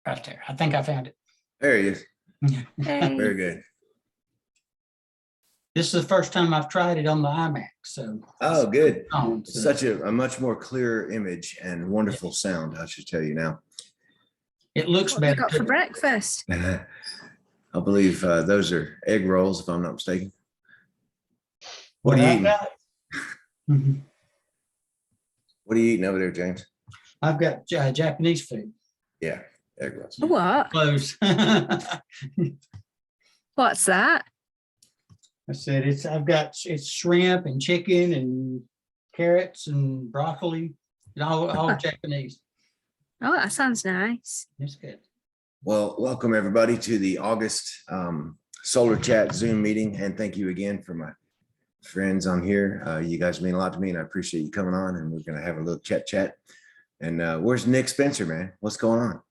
right there. I think I found it. There he is. Hey. Very good. This is the first time I've tried it on the iMac, so. Oh, good. So- Such a much more clear image and wonderful sound, I should tell you now. It looks What have you better. got for too. breakfast? I believe those are egg rolls, if I'm not mistaken. What are Well, you I've eating? got- Mhm. What are you eating over there, James? I've got Japanese food. Yeah, egg rolls. What? Close. I What's that? said it's shrimp and chicken and carrots and broccoli, and all Japanese. Oh, that sounds nice. It's good. Well, welcome everybody to the August Solar Chat Zoom meeting, and thank you again for my friends on here. You guys mean a lot to me, and I appreciate you coming on. And we're gonna have a little chat. And where's Nick Spencer, man? What's going on?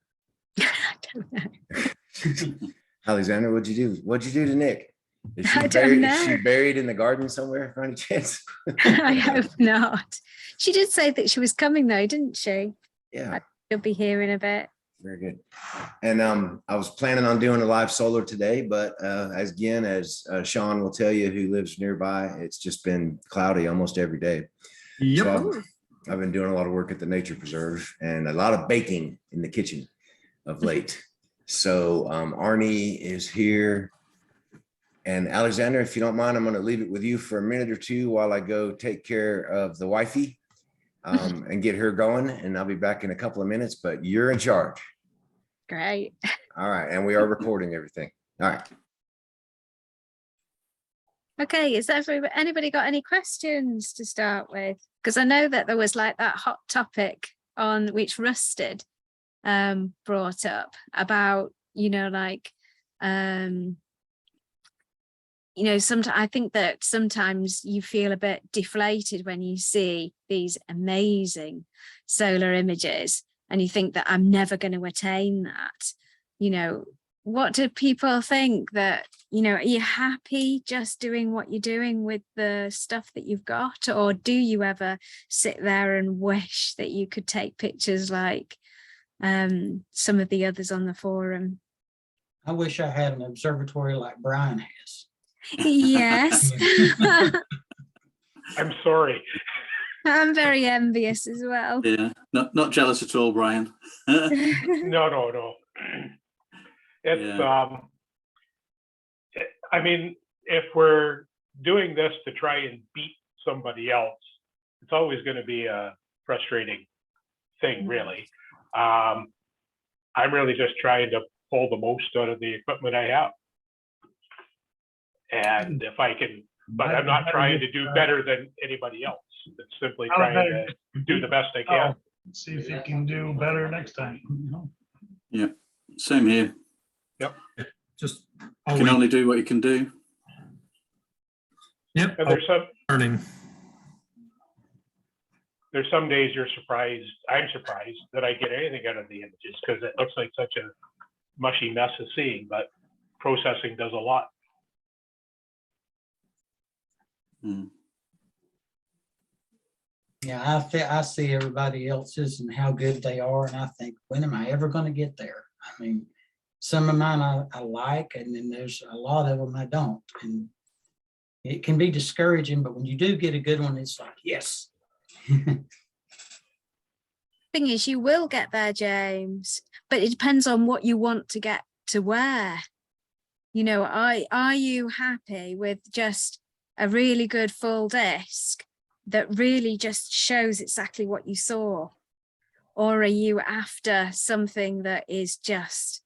I don't know. Alexander, what'd you do? What'd you do to Nick? Is she I don't buried, know. is she buried in the garden somewhere by any chance? I hope not. She did say that she was coming though, didn't she? Yeah, She'll be here in a bit. very good. And I was planning on doing a live solar today, but as Sean will tell you, who lives nearby, it's just been cloudy almost every day. Yep. So I've been doing a lot of work at the nature preserve and a lot of baking in the kitchen of late. So Arnie is here. And Alexander, if you don't mind, I'm going to leave it with you for a minute or two while I go take care of the wifey and get her going. And I'll be back in a couple of minutes, but you're in charge. Great. All right. And we are recording everything. All right. Okay, is anybody got any questions to start with? Because I know that there was like that hot topic on which Rusted brought up about, sometimes I think that sometimes you feel a bit deflated when you see these amazing solar images and you think that I'm never going to attain that. What do people think that, are you happy just doing what you're doing with the stuff that you've got? Or do you ever sit there and wish that you could take pictures like some of the others on the forum? I wish I had an observatory like Brian has. Yes. I'm sorry. I'm very envious as well. Yeah, not jealous at all, Brian. No. It's, Yeah. I mean, if we're doing this to try and beat somebody else, it's always going to be a frustrating thing, really. I'm really just trying to pull the most out of the equipment I have. And if I can, but I'm not trying to do better than anybody else. It's simply trying to do the best I can. See if you can do better next time. Yeah, same here. Yep. Just You can only do what you can do. Yep. And Learning. there's some days you're surprised. I'm surprised that I get anything out of the images because it looks like such a mushy mess of seeing, but processing does a lot. Hmm. Yeah, I see everybody else's and how good they are, and I think, when am I ever going to get there? I mean, some of mine I like, and then there's a lot of them I don't, and it can be discouraging. But when you do get a good one, it's like, yes. Thing is, you will get there, James, but it depends on what you want to get to where. Are you happy with just a really good full disc that really just shows exactly what you saw? Or are you after something that is just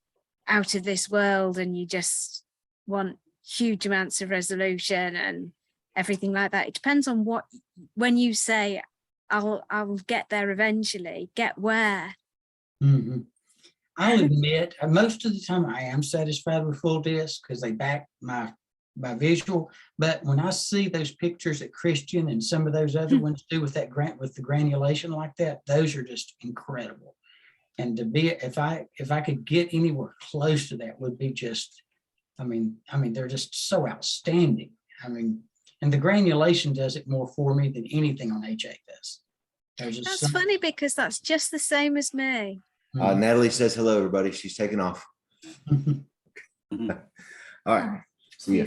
out of this world and you just want huge amounts of resolution and everything like that? It depends on when you say, I'll get there eventually, get where? Mm-hmm. I'll admit, most of the time I am satisfied with full disc because they back my visual. But when I see those pictures that Christian and some of those other ones do with the granulation like that, those are just incredible. And to be, if I could get anywhere close to that, would be just, I mean, they're just so outstanding. I mean, and the granulation does it more for me than anything on HA does. That's funny because that's just the same as me. Natalie says hello, everybody. She's taking off. All right. See ya.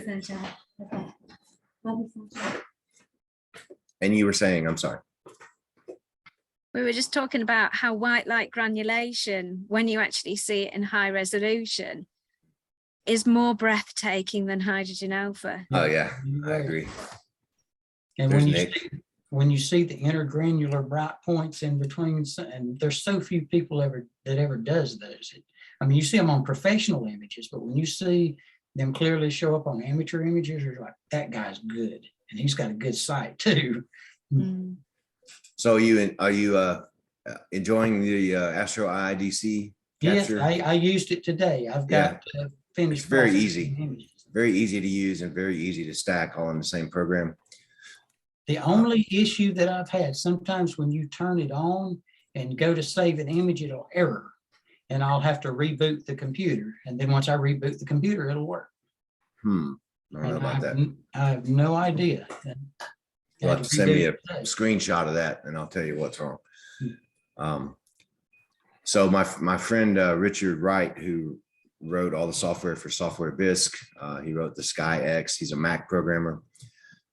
And you were saying, I'm sorry. We were just talking about how white light granulation, when you actually see it in high resolution, is more breathtaking than hydrogen alpha. Oh yeah, You're I right. agree. And There's when you Nick. see, when you see the intergranular bright points in between, and there's so few people that ever does those. I mean, you see them on professional images, but when you see them clearly show up on amateur images, you're like, that guy's good, and he's got a good sight too. Mm. So are you enjoying the Astro IIDC Yes, capture? I used it today. I've got finished. It's very processing easy. images. Very easy to use and very easy to stack all in the same program. The only issue that I've had, sometimes when you turn it on and go to save an image, it'll error. And I'll have to reboot the computer. And then once I reboot the computer, it'll work. I don't know And about that. I have no idea. You'll have to send me a Reboot today. screenshot of that and I'll tell you what's wrong. So my friend Richard Wright, who wrote all the software for Software Bisque, he wrote the Sky X. He's a Mac programmer,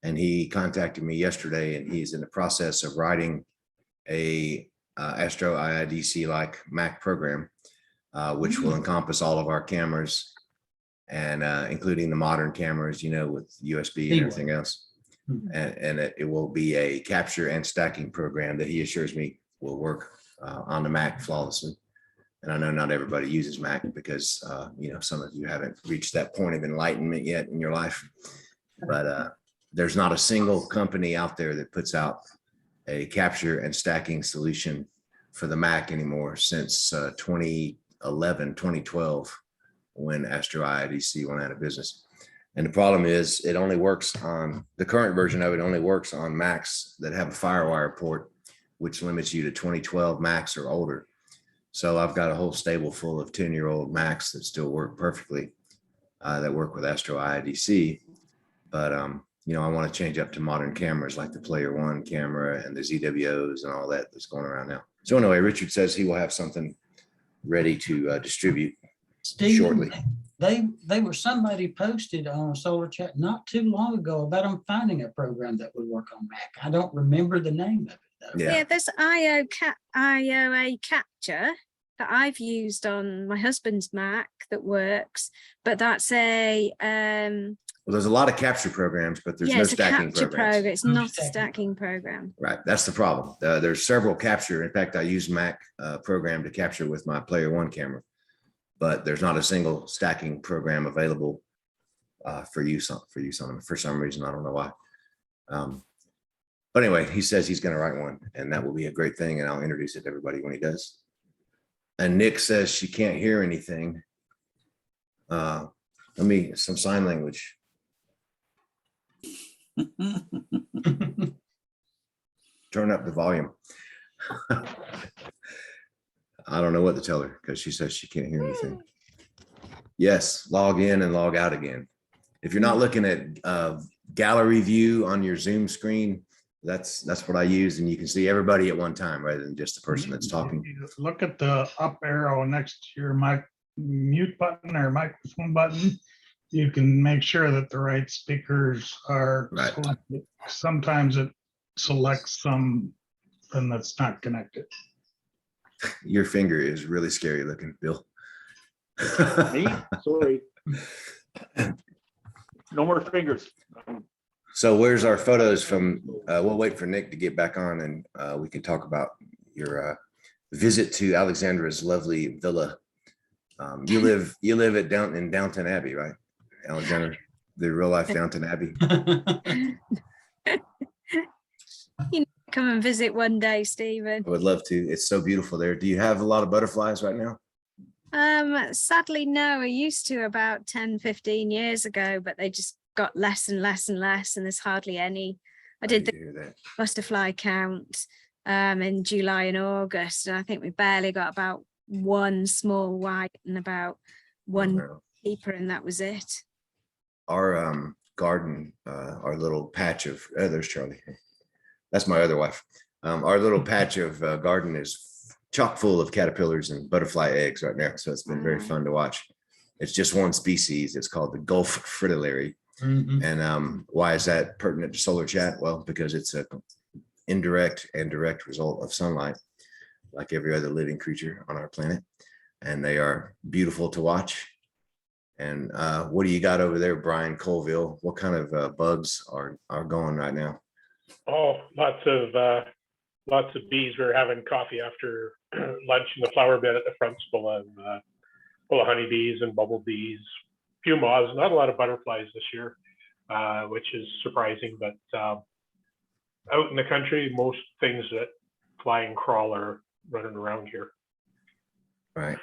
and he contacted me yesterday, and he's in the process of writing a Astro IIDC like Mac program, which will encompass all of our cameras and including the modern cameras, you know, with USB and everything else. And it will be a capture and stacking program that he assures me will work on the Mac flawlessly. And I know not everybody uses Mac because, you know, some of you haven't reached that point of enlightenment yet in your life. But there's not a single company out there that puts out a capture and stacking solution for the Mac anymore since 2011, 2012, when Astro IIDC went out of business. And the problem is it only works on the current version of it only works on Macs that have a FireWire port, which limits you to 2012 Macs or older. So I've got a whole stable full of 10-year-old Macs that still work perfectly, that work with Astro IIDC. But, you know, I want to change up to modern cameras like the Player One camera and the ZWOs and all that that's going around now. So anyway, Richard says he will have something ready to distribute shortly. They were, somebody posted on Solarchat not too long ago about them finding a program that would work on Mac. I don't remember the name of it though. Yeah. Yeah, there's IOA capture that I've used on my husband's Mac that works, but that's a Well, there's a lot of capture programs, but there's yeah, no it's a stacking capture programs. program. It's No not a stacking. stacking program. Right. That's the problem. There's several capture. In fact, I use Mac program to capture with my Player One camera, but there's not a single stacking program available for use on them for some reason. I don't know why. But anyway, he says he's going to write one, and that will be a great thing. And I'll introduce it to everybody when he does. And Nick says she can't hear anything. Some sign language. Turn up the volume. I don't know what to tell her because she says she can't hear anything. Yes, log in and log out again. If you're not looking at gallery view on your Zoom screen, that's what I use, and you can see everybody at one time rather than just the person that's talking. You look at the up arrow next to your mic mute button or microphone button. You can make sure that the right speakers are Right. selected. Sometimes it selects something that's not connected. Your finger is really scary looking, Bill. Me? Sorry. No more fingers. So where's our photos from? We'll wait for Nick to get back on, and we can talk about your visit to Alexandra's lovely villa. You live in Downton Abbey, right, Alexandra? The real life Downton Abbey. Come and visit one day, Stephen. I would love to. It's so beautiful there. Do you have a lot of butterflies right now? Sadly, no. I used to about 10, 15 years ago, but they just got less and less and less, and there's hardly any. I did the hear that. butterfly count in July and August, and I think we barely got about one small white and about one No. keeper, and that was it. Our garden, our little patch of, there's Charlie. That's my other wife. Our little patch of garden is chock full of caterpillars and butterfly eggs right now. So it's been very fun to watch. It's just one species. It's called the Gulf fritillary. Mhm. And why is that pertinent to solar chat? Well, because it's a indirect and direct result of sunlight, like every other living creature on our planet. And they are beautiful to watch. And what do you got over there, Brian Colville? What kind of bugs are going right now? Oh, lots of bees. We were having coffee after lunch in the flower bed at the front's full of honeybees and bumblebees, few moths, not a lot of butterflies this year, which is surprising. But out in the country, most things that fly and crawl are running around here. Right.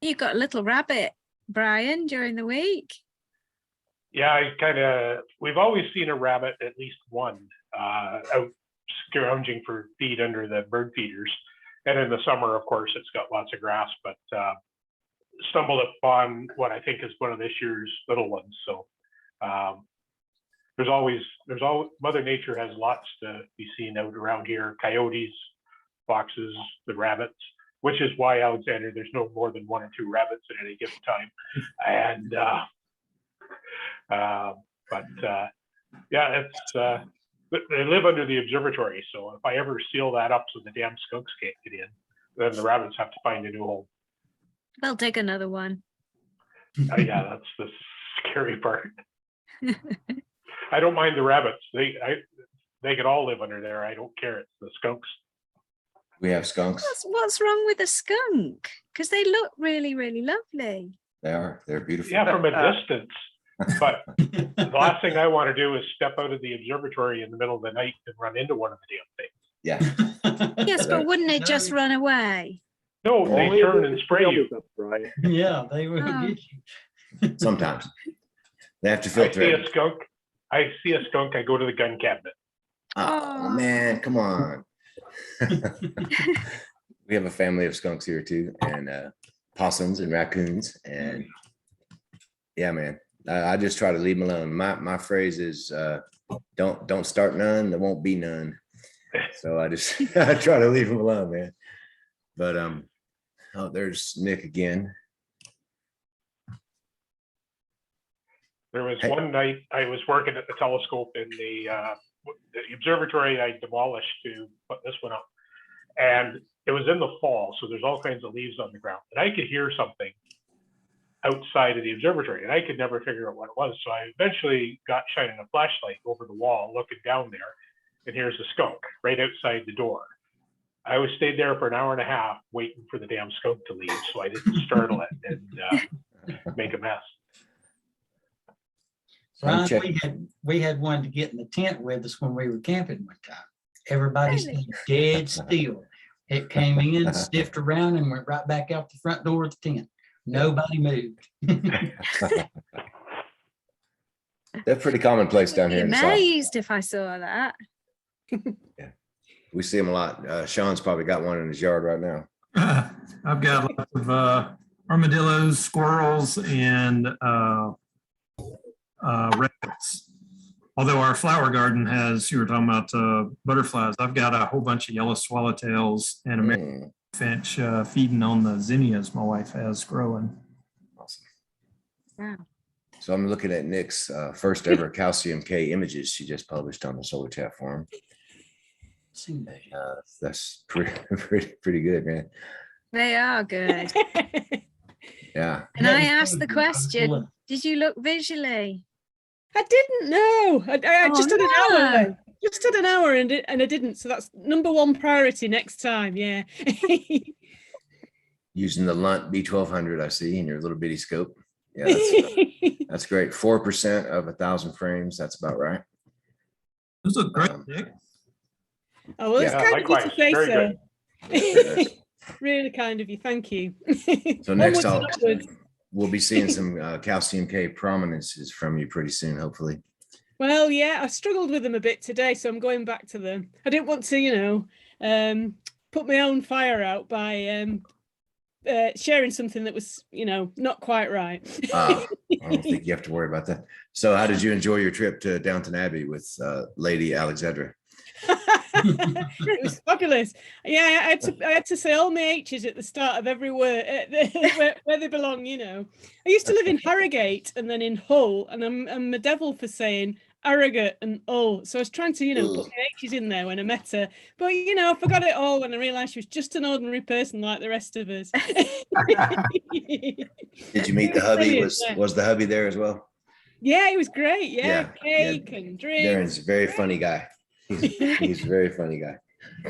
You got a little rabbit, Brian, during the week. Yeah, we've always seen a rabbit, at least one, out scrounging for feed under the bird feeders. And in the summer, of course, it's got lots of grass, but stumbled upon what I think is one of this year's little ones. So there's always, Mother Nature has lots to be seen out around here. Coyotes, foxes, the rabbits, which is why, Alexander, there's no more than 1 or 2 rabbits at any given time. And yeah, it's they live under the observatory. So if I ever seal that up so the damn skunks can't get in, then the rabbits have to find a new home. They'll dig another one. Yeah, that's the scary part. I don't mind the rabbits. They could all live under there. I don't care. It's the skunks. We have skunks. What's wrong with a skunk? Because they look really, really lovely. They're beautiful. Yeah, from a distance. But the last thing I want to do is step out of the observatory in the middle of the night and run into one of the damn things. Yeah. Yes, but wouldn't it just run away? No, they Only turn if and it's spray you. filled with them, Brian. Yeah, they will Oh. get you. Sometimes they have to I filter see it. a skunk. I go to the gun cabinet. Oh man, come on. We have a family of skunks here too, and possums and raccoons, and yeah, man. I just try to leave them alone. My phrase is don't start none, there won't be none. So I just I try to leave them alone, man. But oh, there's Nick again. There was Hey. one night I was working at the telescope in the observatory I demolished to put this one up. And it was in the fall, so there's all kinds of leaves on the ground. And I could hear something outside of the observatory, and I could never figure out what it was. So I eventually got shining a flashlight over the wall, looking down there, and here's a skunk right outside the door. I was stayed there for an hour and a half waiting for the damn skunk to leave, so I didn't startle it and make a mess. Ron, check. we had one to get in the tent with us when we were camping one time. Everybody Really? stayed dead still. It came in, sniffed around, and went right back out the front door of the tent. Nobody moved. They're pretty commonplace down I'd be here in the south. amazed if I saw that. We see them a lot. Sean's probably got one in his yard right now. I've got lots of armadillos, squirrels, and rabbits. Although our flower garden has, you were talking about butterflies, I've got a whole bunch of yellow swallowtails and American finch feeding on the zinnias my wife has growing. Awesome. Wow. So I'm looking at Nick's first ever calcium K images she just published on the Solar Chat forum. Seen that. That's pretty good, man. They are good. Yeah. And I asked the question, did you look visually? I didn't know. I Oh, just had an no. hour. Just had an hour and I didn't. So that's number one priority next time. Yeah. Using the Lunt B1200, I see in your little bitty scope. Yeah, that's great. 4% of 1,000 frames. That's about right. Those look great, Um, Nick. Oh, well, it's Yeah, kind of you likewise. to say Very so. Yes. Really kind of you. Thank you. So next Onwards and upwards. we'll be seeing some calcium K prominences from you pretty soon, hopefully. Well, yeah, I struggled with them a bit today, so I'm going back to them. I didn't want to, put my own fire out by sharing something that was, not quite right. I don't think you have to worry about that. So how did you enjoy your trip to Downton Abbey with Lady Alexandra? It was fabulous. Yeah, I had to say all my H's at the start of every word where they belong. You know, I used to live in Harrogate and then in Hull, and I'm a devil for saying arrogant and Hull. So I was trying to, put my H's in there when I met her, but I forgot it all when I realised she was just an ordinary person like the rest of us. Did you meet the hubby? Brilliant, yeah. Was the hubby there as well? Yeah, it was great. Yeah, Yeah, cake and drinks. Darren's a very funny guy. He's a very funny guy.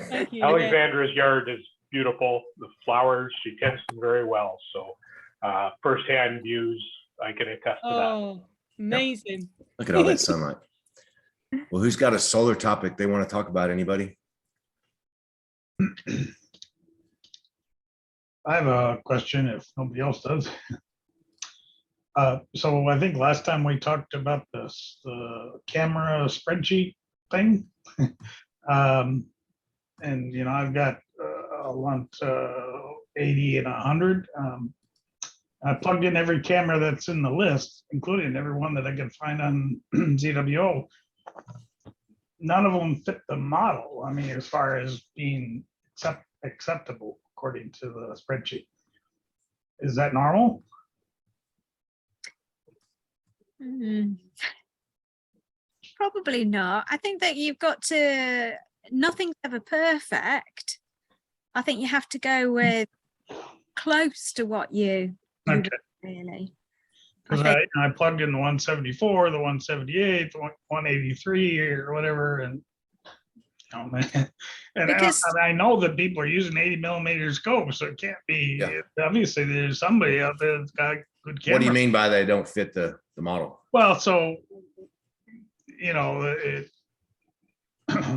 Thank you. Alexandra's yard is beautiful. The flowers, she tends them very well. So firsthand views, I can attest to that. Oh, amazing. Look at all that sunlight. Well, who's got a solar topic they want to talk about? Anybody? I have a question if nobody else does. So I think last time we talked about this, the camera spreadsheet thing. And I've got I want 80 and 100. I plugged in every camera that's in the list, including every one that I can find on ZWO. None of them fit the model. I mean, as far as being acceptable according to the spreadsheet. Is that normal? Probably not. I think that you've got to, nothing's ever perfect. I think you have to go with close to what you Okay. want, really. Because I plugged in the 174, the 178, the 183 or whatever, and Because- I know that people are using 80mm scopes, so it can't be. Yeah. Obviously, there's somebody out there that's got good camera. What do you mean by they don't fit the model? Well, so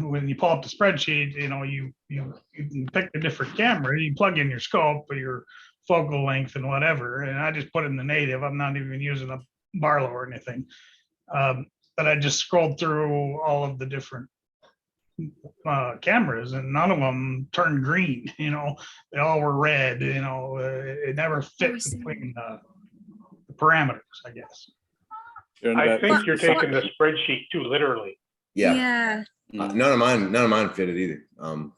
when you pull up the spreadsheet, you can pick a different camera. You plug in your scope or your focal length and whatever, and I just put in the native. I'm not even using a Barlow or anything. But I just scrolled through all of the different cameras, and none of them turned green. They all were red. It never fit between the parameters, I guess. I think you're taking the spreadsheet too literally. Yeah. None of mine fitted either.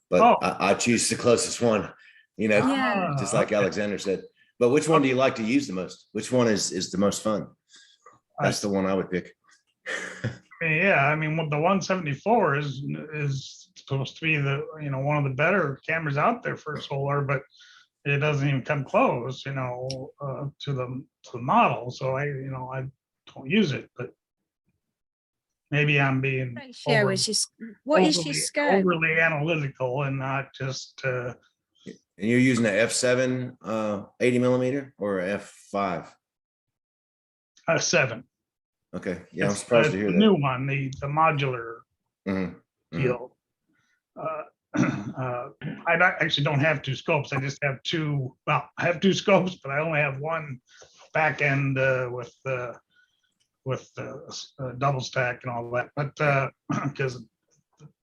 But I choose the closest one, Yeah. just like Alexander said. But which one do you like to use the most? Which one is the most fun? That's the one I would pick. Yeah, I mean, the 174 is supposed to be one of the better cameras out there for solar, but it doesn't even come close, to the model. So I don't use it, but maybe I'm being Ratio is just, what is your scope? overly analytical and not just. And you're using an F7 80mm or F5? 7. Okay, yeah, I'm It's surprised to the hear that. new one, the modular Mhm, mhm. deal. I actually don't have 2 scopes. I just have 2. Well, I have 2 scopes, but I only have one back end with the double stack and all that. But because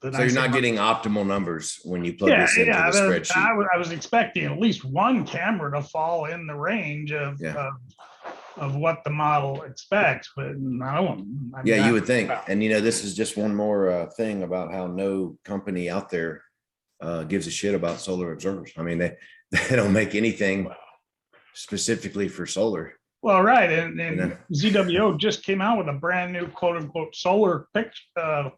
So you're not getting optimal numbers when you plug this into the spreadsheet. I was expecting at least one camera to fall in the range of what the model expects, but none of them. Yeah, you would think. And this is just one more thing about how no company out there gives a shit about solar observers. I mean, they don't make anything specifically for solar. Well, right, and ZWO just came out with a brand new quote unquote solar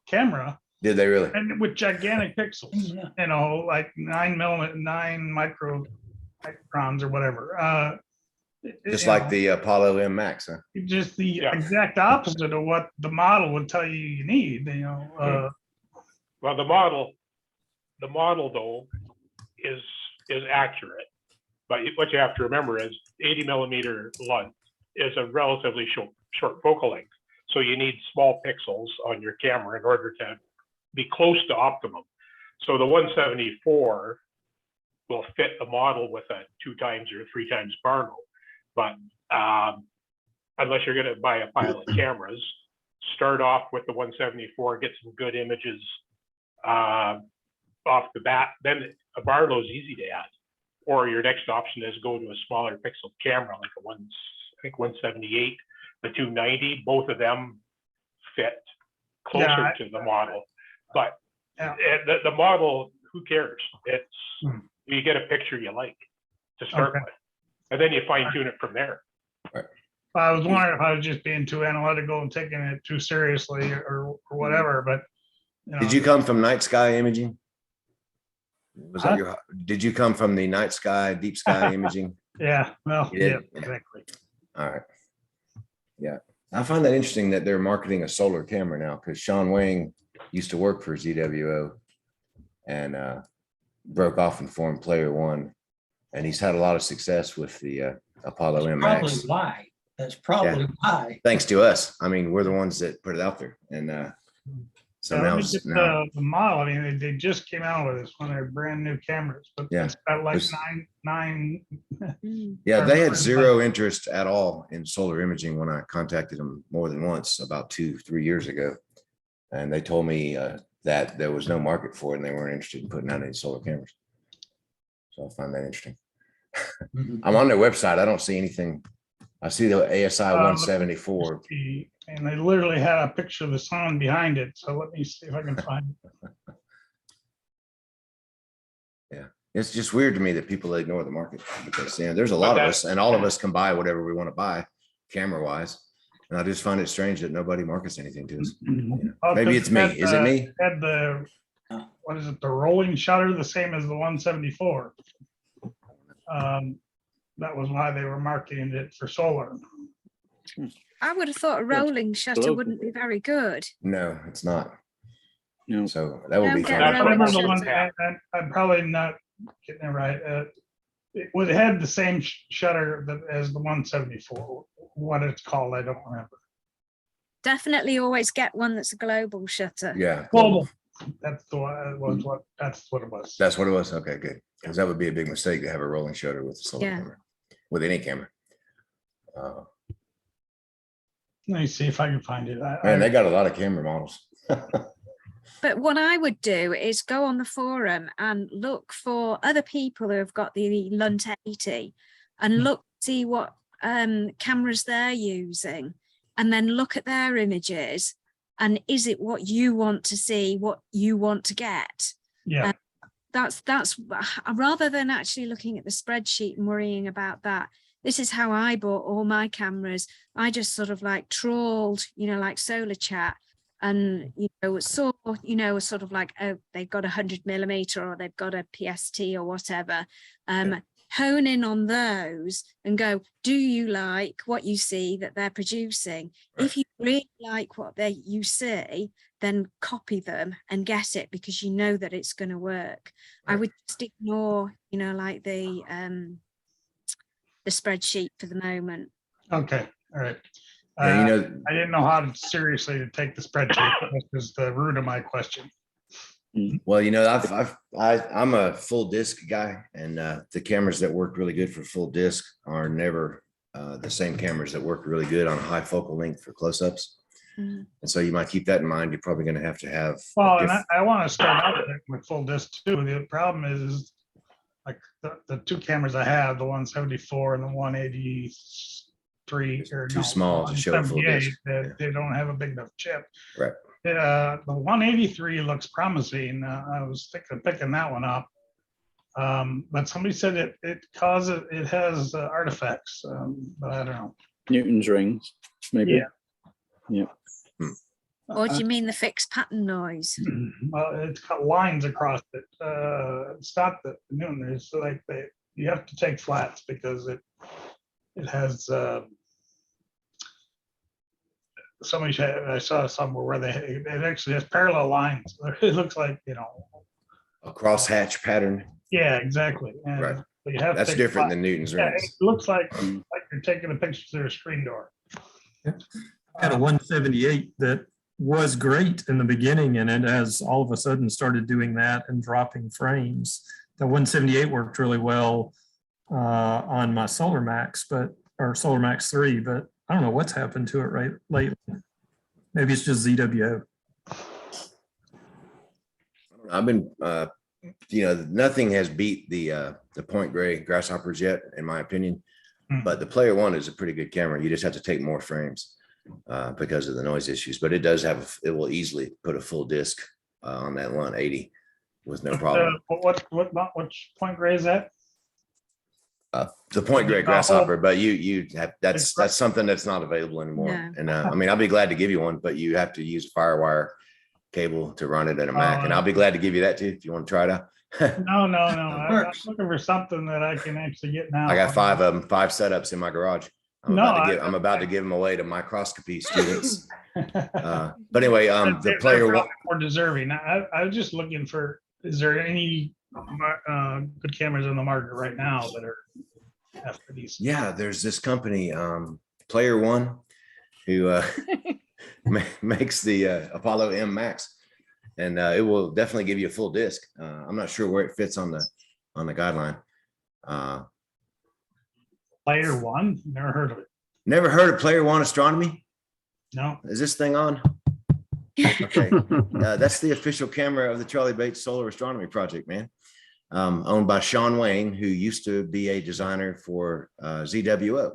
camera. Did they really? And with gigantic pixels, Yeah. like 9 microns or whatever. Just like the Apollo M Max, huh? Just the exact opposite of what the model would tell you need. Well, the model though is accurate, but what you have to remember is 80mm length is a relatively short focal length, so you need small pixels on your camera in order to be close to optimum. So the 174 will fit the model with a 2 times or 3 times Barlow. But unless you're going to buy a pile of cameras, start off with the 174, get some good images off the bat. Then a Barlow is easy to add. Or your next option is go to a smaller pixel camera, like I think 178, the 290. Both of them fit closer to the model. But the model, who cares? It's, Hmm. you get a picture you like to start Okay. with, and then you fine tune it from there. I was wondering if I was just being too analytical and taking it too seriously or whatever, but. Did you come from night sky imaging? Was that Huh? your, did you come from the night sky, deep sky imaging? Yeah, well, You did? yeah, Yeah. exactly. All right. Yeah. I find that interesting that they're marketing a solar camera now, because Sean Wang used to work for ZWO and broke off and formed Player One. And he's had a lot of success with the Apollo That's M probably Max. why. That's probably why. Thanks to us. I mean, we're the ones that put it out there. And so Yeah, now let me it's get now. the model. I mean, they just came out with this one of their brand new cameras, but Yeah. it's got like It's- nine. Mm. Yeah, they had Or- zero interest at all in solar imaging when I contacted them more than once about 2-3 years ago. And they told me that there was no market for it and they weren't interested in putting out any solar cameras. So I find that interesting. Mhm. I'm on their website. I don't see anything. I see the ASI Um, 174. And they literally had a picture of the sun behind it. So let me see if I can find it. It's just weird to me that people ignore the market because there's a lot of us and all of us can buy whatever we want to buy camera wise. And I just find it strange that nobody markets anything to us. Oh, Maybe 'cause it's me. Is it me? Had the, what is it, the rolling shutter, the same as the 174. That was why they were marketing it for solar. I would have thought a rolling shutter global. wouldn't be very good. No, it's not. No. So that would be Don't get That's I what rolling remember the shutter. one, shutters I'm probably not getting it right. It would have the same shutter as the 174. What it's called, I don't remember. Definitely always get one that's a global shutter. Yeah. Global. That's the one. That's what it was. That's what it was. Okay, good. Because that would be a big mistake to have a rolling shutter with a solar Yeah. camera, with any camera. Let me see if I can find it. Man, they got a lot of camera models. But what I would do is go on the forum and look for other people who have got the Lunt 80 and look, see what cameras they're using, and then look at their images. And is it what you want to see, what you want to get? Yeah. That's rather than actually looking at the spreadsheet and worrying about that. This is how I bought all my cameras. I just sort of like trawled, like Solarchat, and saw, sort of like, oh, they've got 100mm or they've got a PST or whatever. Hone in on those and go, do you like what you see that they're producing? Right. If you really like what you see, then copy them and get it because you know that it's going to work. Right. I would just ignore, like the spreadsheet for the moment. Okay. All right. Yeah, I didn't know how seriously to take the spreadsheet. This is the root of my question. well, I'm a full disc guy, and the cameras that work really good for full disc are never the same cameras that work really good on high focal length for close-ups. Mm. And so you might keep that in mind. You're probably going to have a Well, and diff- I want to start out with full disc too. The problem is like the two cameras I have, the 174 and the 183, or Too small to show a full 178, disc. that Yeah. they don't have a big enough chip. Right. The 183 looks promising. I was thinking of picking that one up. But somebody said it has artifacts, but I don't know. Newton's rings, maybe. Yeah. Or do you mean the fixed pattern noise? Well, it's got lines across it. It's not the Newton. It's like you have to take flats because it has. I saw somewhere where it actually has parallel lines. It looks like a crosshatch pattern. Yeah, exactly. And Right. but you have to That's take different flats. than Newton's Yeah, rings. it looks like you're taking a picture through a screen door. I had a 178 that was great in the beginning, and it has all of a sudden started doing that and dropping frames. The 178 worked really well on my Solar Max, or Solar Max 3, but I don't know what's happened to it lately. Maybe it's just ZWO. I've been, nothing has beat the Point Grey grasshoppers yet, in my opinion. But the Player One is a pretty good camera. You just have to take more frames because of the noise issues. But it does it will easily put a full disc on that 180 with no problem. Which point grade is that? The point grade grasshopper, but you have, that's something that's not available anymore. No. And I mean, I'll be glad to give you one, but you have to use a FireWire cable to run it in a Mac, and I'll be glad to give you that too if you want to try it out. No. I'm looking for something that I can actually get now. I got 5 of them, 5 setups in my garage. I'm about to give them away to microscopy students. But anyway, the They're player probably more deserving. I was just looking for, is there any good cameras on the market right now that are after these? Yeah, there's this company, Player One, who makes the Apollo M Max, and it will definitely give you a full disc. I'm not sure where it fits on the guideline. Player One? Never heard of it. Never heard of Player One Astronomy? No. Is this thing on? Okay, that's the official camera of the Charlie Bates Solar Astronomy Project, man. Owned by Sean Wayne, who used to be a designer for ZWO.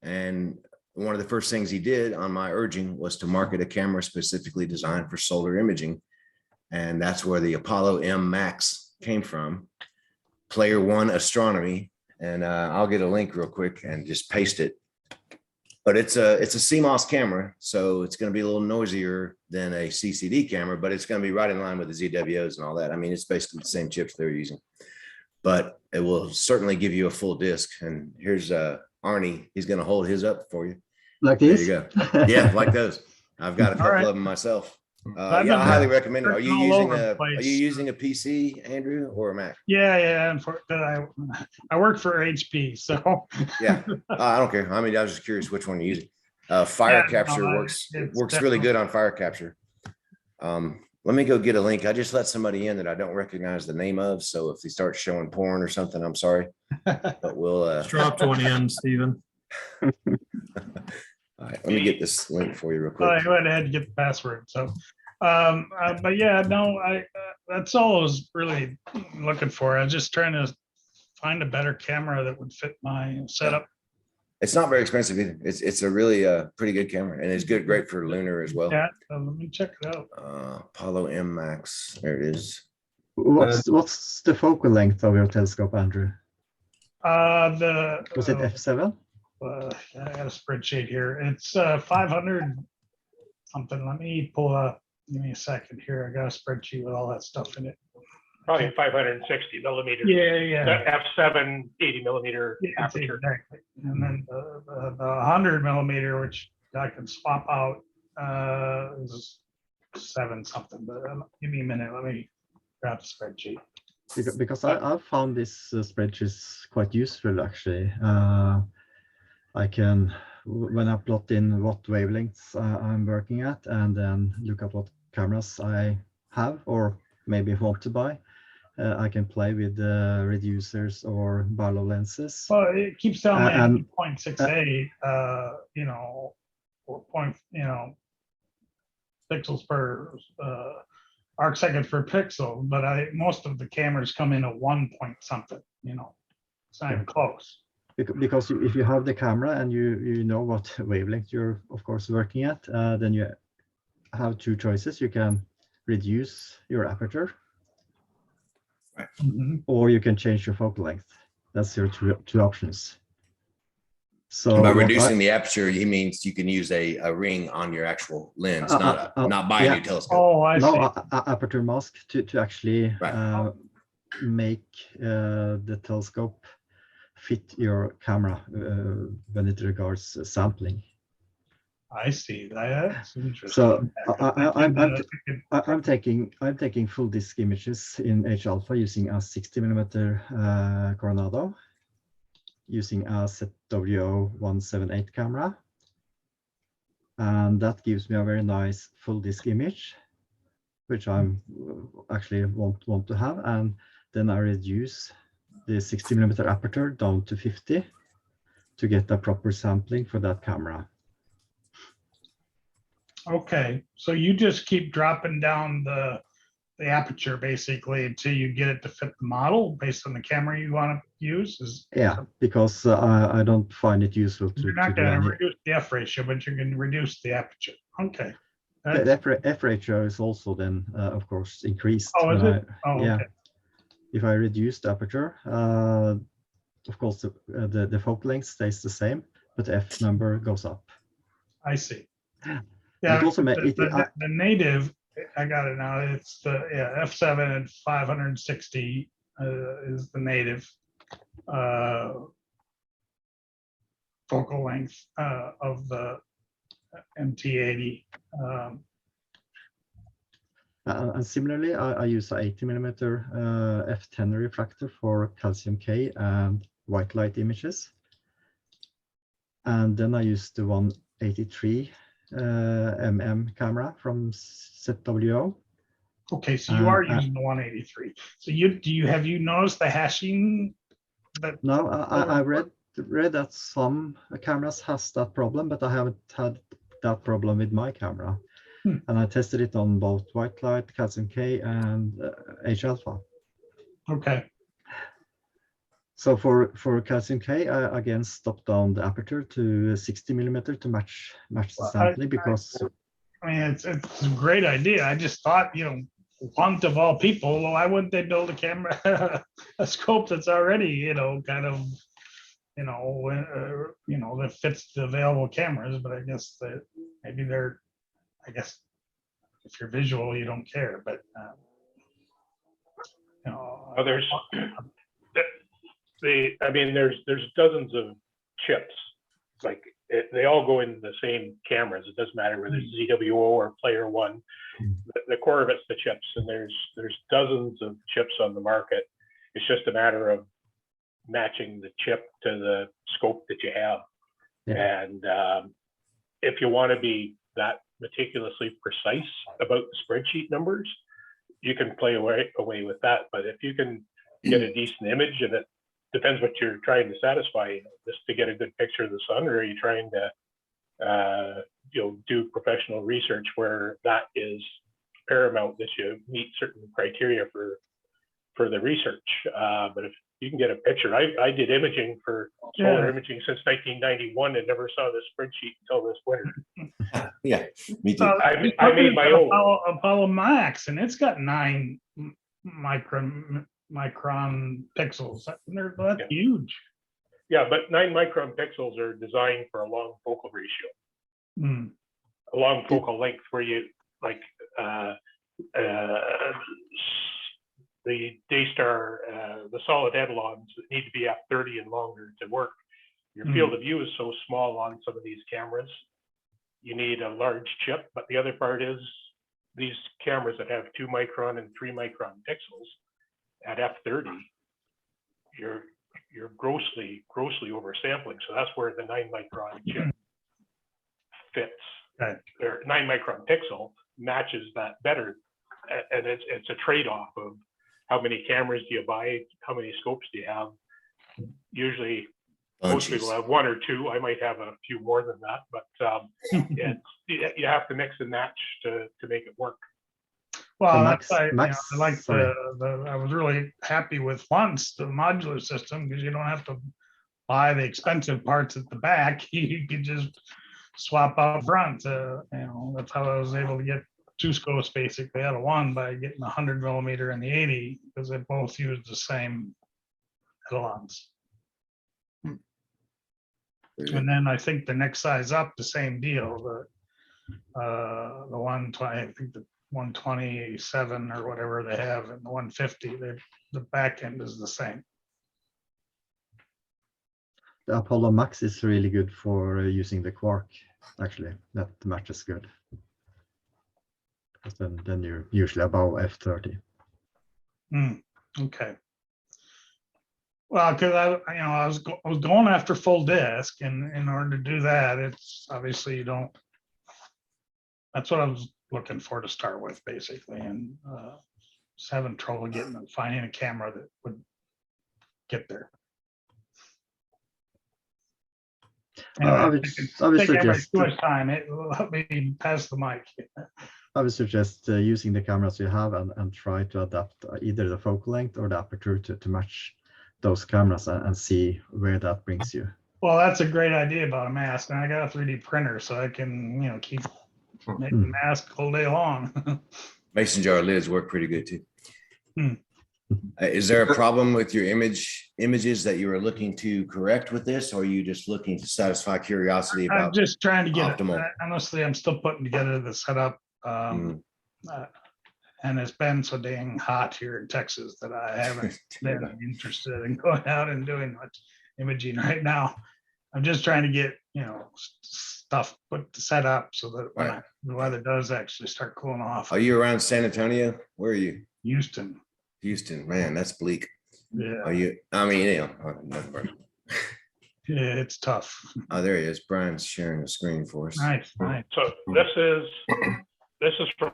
And one of the first things he did on my urging was to market a camera specifically designed for solar imaging. And that's where the Apollo M Max came from, Player One Astronomy. And I'll get a link real quick and just paste it. But it's a CMOS camera, so it's going to be a little noisier than a CCD camera, but it's going to be right in line with the ZWOs and all that. I mean, it's basically the same chips they're using, but it will certainly give you a full disc. And here's Arnie. He's going to hold his up for you. Like this? There you go. Yeah, like those. I've got a couple right. of them myself. Yeah, I highly recommend it. Are you using a PC, Andrew, or a Mac? Yeah. I work for HP, so. Yeah, I don't care. I mean, I was just curious which one you're using. Fire capture works really good on fire capture. Let me go get a link. I just let somebody in that I don't recognize the name of, so if they start showing porn or something, I'm sorry. But we'll Just dropped one in, Stephen. All right, let me get this link for you real quick. I went ahead and get the password. So, but yeah, no, that's all I was really looking for. I was just trying to find a better camera that would fit my setup. It's not very expensive either. It's a really pretty good camera, and it's great for lunar as well. Yeah, let me check it out. Apollo M Max. There it is. What's the focal length of your telescope, Andrew? Was it f7? I got a spreadsheet here. It's 500 something. Let me pull up. Give me a second here. I got a spreadsheet with all that stuff in it. Probably 560 millimeters. Yeah. F7 80 millimeter aperture. Exactly. And then the 100 millimeter, which I can swap out, is 7 something. But give me a minute. Let me grab the spreadsheet. Because I found this spreadsheet quite useful, actually. I can, when I plot in what wavelengths I'm working at, and then look at what cameras I have or maybe want to buy, I can play with reducers or Barlow lenses. Well, it keeps telling me 0.68, or pixels per arc second per pixel, but most of the cameras come in at 1 point something. It's not even close. Because if you have the camera and you know what wavelength you're of course working at, then you have 2 choices. You can reduce your aperture, right. Or you can change your focal length. That's your two options. So by reducing the aperture, he means you can use a ring on your actual lens, not buy a new telescope. Oh, I see. No, aperture mask to actually right. Make the telescope fit your camera when it regards sampling. I see. That's interesting. So I'm taking full disk images in H alpha using a 60mm Coronado, using a ZWO 178 camera, and that gives me a very nice full disk image, which I'm actually want to have, and then I reduce the 60mm aperture down to 50 to get a proper sampling for that camera. Okay, so you just keep dropping down the aperture basically until you get it to fit the model based on the camera you want to use? Yeah, because I don't find it useful to. You're not going to reduce the f ratio, but you're going to reduce the aperture. Okay. The F ratio is also then, of course, increased. Oh, is when it? Oh, yeah. okay. If I reduce the aperture, of course, the focal length stays the same, but the F number goes up. I see. But Yeah, also the native, I got it now. It's the F7 at 560 is the native focal length of the MT80. And similarly, I use a 80 millimeter f10 refractor for calcium K and white light images. And then I use the 183 mm camera from ZWO. Okay, so you are using the 183. So have you noticed the hashing? No, I read that some cameras has that problem, but I haven't had that problem with my camera. And I tested it on both white light, calcium K, and H alpha. Okay. So for calcium K, I again stopped down the aperture to 60 millimeter to match the sampling, because I mean, it's a great idea. I just thought, want of all people, why wouldn't they build a camera, a scope that's already, kind of, that fits the available cameras? But I guess that maybe if you're visual, you don't care. But there's there's dozens of chips. Like they all go into the same cameras. It doesn't matter whether it's ZWO or Player One. The core of it's the chips, and there's dozens of chips on the market. It's just a matter of matching the chip to the scope that you have. Yeah. And if you want to be that meticulously precise about the spreadsheet numbers, you can play away with that. But if you can get a decent image, and it depends what you're trying to satisfy, just to get a good picture of the sun, or are you trying to do professional research where that is paramount, that you meet certain criteria for the research. But if you can get a picture, I did imaging for solar imaging since 1991 and never saw this spreadsheet until this winter. Yeah, me too. I made my own Apollo Max, and it's got 9 micron pixels. That's huge. Yeah, but 9 micron pixels are designed for a long focal ratio, a long focal length, where you like the Daystar, the solid etalons that need to be f30 and longer to work. Your field of view is so small on some of these cameras, you need a large chip. But the other part is these cameras that have 2 micron and 3 micron pixels at f30, you're grossly oversampling. So that's where the 9 micron chip fits. Right. Their 9 micron pixel matches that better, and it's a trade-off of how many cameras do you buy, how many scopes do you have. Usually most people have 1 or 2. I might have a few more than that, but you have to mix and match to make it work. Well, I was really happy with once the modular system, because you don't have to buy the expensive parts at the back. You can just swap out front. That's how I was able to get 2 scopes basically out of one, by getting the 100 millimeter and the 80, because they both use the same etalons. And then I think the next size up, the same deal. The 120, I think the 127 or whatever they have, and the 150, the back end is the same. The Apollo Max is really good for using the quark. Actually, that matches good. Because then you're usually above f30. Okay. Well, because I was going after full disk, and in order to do that, it's obviously you don't. That's what I was looking for to start with, basically, and just having trouble finding a camera that would get there. Anyway, I would suggest too much time. Let me pass the mic. I would suggest using the cameras you have and try to adapt either the focal length or the aperture to match those cameras, and see where that brings you. Well, that's a great idea about a mask, and I got a 3D printer, so I can keep Make a mask all day long. Mason jar lids work pretty good too. Hmm. Is there a problem with your images that you are looking to correct with this, or are you just looking to satisfy curiosity I'm about? just trying to get it. optimal? Honestly, I'm still putting together the setup. And it's been so dang hot here in Texas that I haven't been interested in going out and doing much imaging right now. I'm just trying to get, stuff set up so that when Right. the weather does actually start cooling off. Are you around San Antonio? Where are you? Houston. Houston, man, that's bleak. Yeah, Are you? I mean, nothing but- yeah, it's tough. Oh, there he is. Brian's sharing the screen for us. Nice, nice. So this is from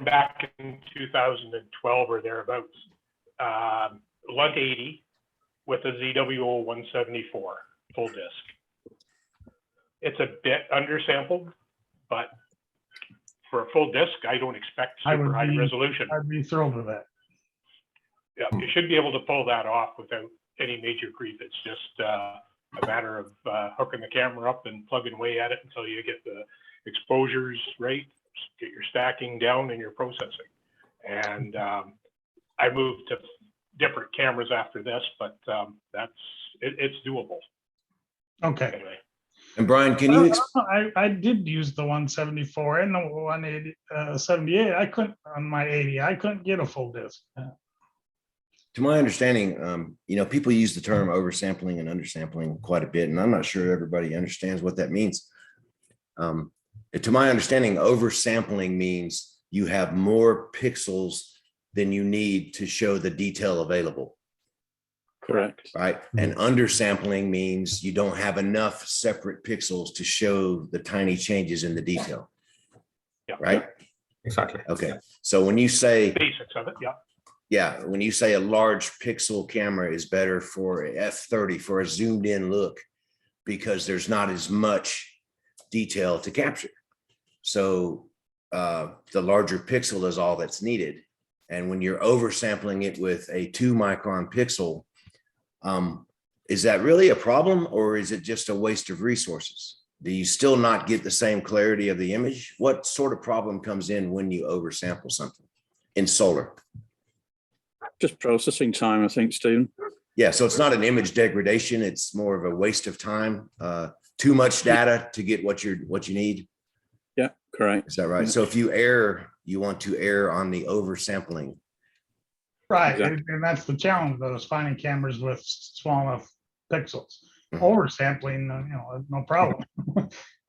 back in 2012 or thereabouts. Lunt 80 with a ZWO 174 full disc. It's a bit undersampled, but for a full disc, I don't expect super high resolution. I'd be thrilled with that. Yeah, you should be able to pull that off without any major creep. It's just a matter of hooking the camera up and plugging away at it until you get the exposures right, get your stacking down and your processing. And I moved to different cameras after this, but it's doable. Okay. Anyway. And Brian, can you? I did use the 174 and the 180, 78. I couldn't on my 80. I couldn't get a full disc. To my understanding, people use the term oversampling and undersampling quite a bit, and I'm not sure everybody understands what that means. To my understanding, oversampling means you have more pixels than you need to show the detail available. Correct. Right. And undersampling means you don't have enough separate pixels to show the tiny changes in the detail. Yeah. Right. Exactly. Okay. So when you say Basics of it, yeah. yeah, when you say a large pixel camera is better for f30 for a zoomed in look, because there's not as much detail to capture. So the larger pixel is all that's needed. And when you're oversampling it with a 2 micron pixel, is that really a problem, or is it just a waste of resources? Do you still not get the same clarity of the image? What sort of problem comes in when you oversample something in solar? Just processing time, I think, Stephen. Yeah, so it's not an image degradation. It's more of a waste of time. Too much data to get what you need. Yeah, correct. Is that right? Yeah. So if you err, you want to err on the oversampling. Right, Exactly. and that's the challenge, though, is finding cameras with small enough pixels. Mhm. Oversampling, no problem.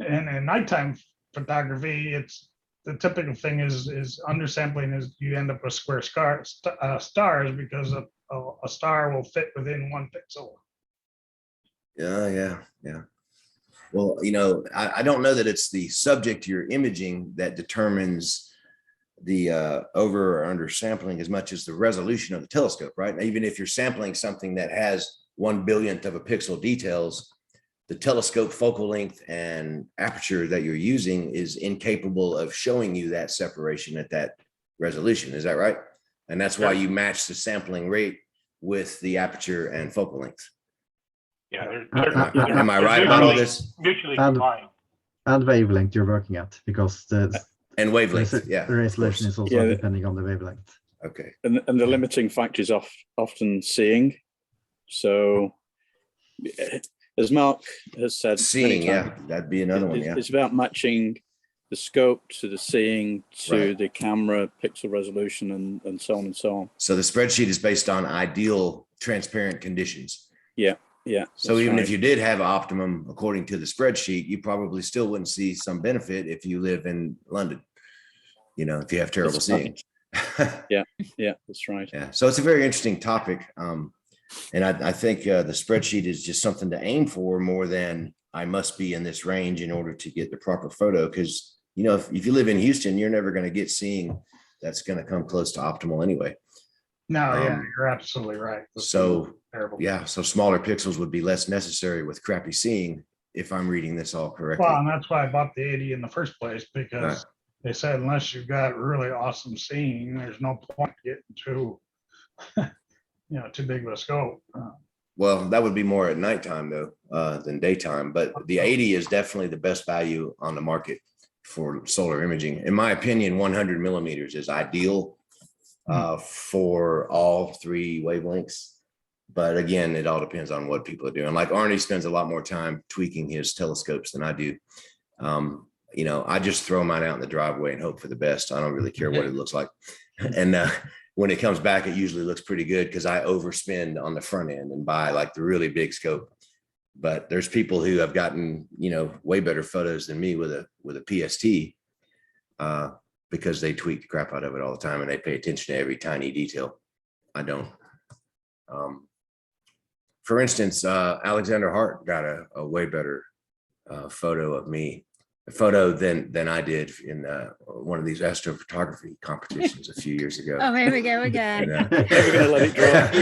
And in nighttime photography, it's the typical thing is undersampling is you end up with square stars because a star will fit within 1 pixel. Yeah. Well, I don't know that it's the subject you're imaging that determines the over or under sampling as much as the resolution of the telescope, right? Even if you're sampling something that has 1 billionth of a pixel details, the telescope focal length and aperture that you're using is incapable of showing you that separation at that resolution. Is that right? And that's why you match the sampling rate with the aperture and focal length. Yeah, Am I right about all this? Mutually And- combined. And wavelength you're working at, because the And wavelength, yeah. the resolution is also Yeah, depending on the wavelength. Okay. And the limiting factor is often seeing. So, as Mark has said, Seeing, many yeah, times, that'd be another one, yeah. it's about matching the scope to the seeing to Right. the camera pixel resolution and so on and so on. So the spreadsheet is based on ideal transparent conditions. Yeah. So that's even right. if you did have optimum according to the spreadsheet, you probably still wouldn't see some benefit if you live in London, if you have terrible That's seeing. Yeah, that's right. Yeah, so it's a very interesting topic. And I think the spreadsheet is just something to aim for more than I must be in this range in order to get the proper photo. Because, if you live in Houston, you're never going to get seeing that's going to come close to optimal anyway. No, yeah, Um, you're absolutely right. So, Terrible. yeah, so smaller pixels would be less necessary with crappy seeing, if I'm reading this all correctly. Well, and that's why I bought the 80 in the first place, because Right. they said unless you've got really awesome seeing, there's no point getting too, too big of a scope. Well, that would be more at nighttime though, than daytime, but the 80 is definitely the best value on the market for solar imaging. In my opinion, 100 millimeters is ideal for all 3 wavelengths. But again, it all depends on what people are doing. Like Arnie spends a lot more time tweaking his telescopes than I do. You know, I just throw mine out in the driveway and hope for the best. I don't really care what it looks like. And when it comes back, it usually looks pretty good because I overspend on the front end and buy like the really big scope. But there's people who have gotten, you know, way better photos than me with a PST because they tweak the crap out of it all the time and they pay attention to every tiny detail. I don't. For instance, Alexander Hart got a way better photo of me, a photo than I did in one of these astrophotography competitions a few years ago. Oh, here we go again. And, Never gonna let it drop.